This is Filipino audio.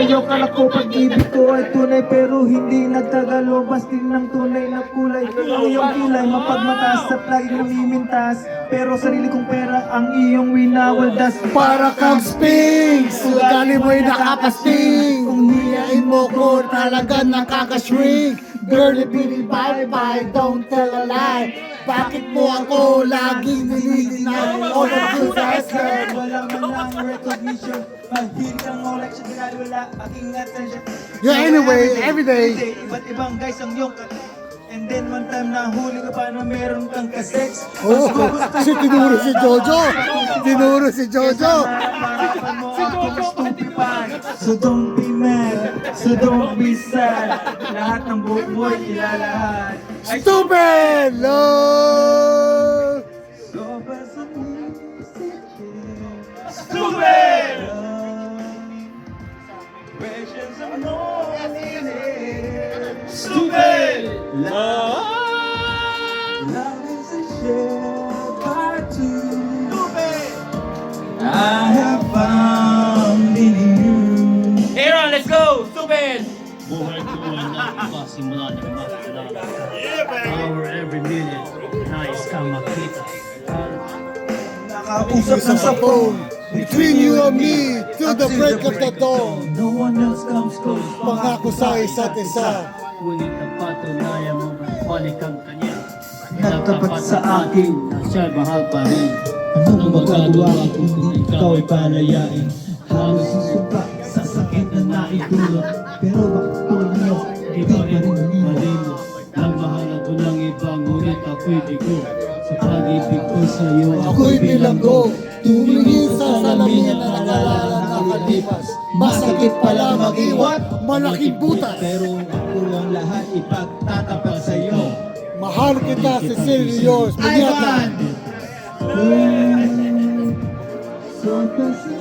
sa'yo, kala ko pag-ibig ko ay tunay pero hindi nagtagal. Lumabas din ng tunay na kulay. Ang iyong kilay mapagmataas at laging namimintas, pero sarili kong pera ang iyong winawaldas. Para kang Sphinx, ugali mo'y nakakasting. Kung hiyain mo ko, talaga nakakashrink. Girlie, baby, bye-bye, don't tell a lie. Bakit mo ako laging nililinaw? All of you guys learn. Wala man lang recognition, mahilig ang election, wala aking attention. Yeah, anyway, every day. Iba't ibang guys ang iyong and then one time nahuli ka pa na meron kang kasex. Oh, si tinuro si Jojo. Tinuro si Jojo. Marapan mo akong stupid. So don't be mad, so don't be sad. Lahat ng buhok mo'y ilalahat. Stupid! Lord! Sobra sa music. Stupid! Questions of no meaning. Stupid! Love is a shared by two. I have found in you. Aaron, let's go! Stupid! Buhay ko ay naiba simula ng makilala. Our every minute, nais kang makita. Nakausap Usap sa phone, between you and me, till the break of the dawn. No one else comes close. Pangako sa isa't isa. Ngunit ang patunayan mo, balik ang kanya. Nagtapat sa akin. Na siya mahal pa rin. Anong magagawa ko kung ikaw ay palayain? Halos susuka sa sakit na naitulot. Pero bakit tulad niyo, Di pa rin malino. Nagmahalan ko ng iba, ngunit ako'y bigo. Sa pag-ibig ko sa'yo, Ako'y bilanggo, tumingin sa salamin na nakalala nakalipas. Masakit pala mag-iwan, malaking butas. pero ako ang lahat ipagtatapat sa'yo. Mahal kita, Cecily, yours, Muñeca. So kasi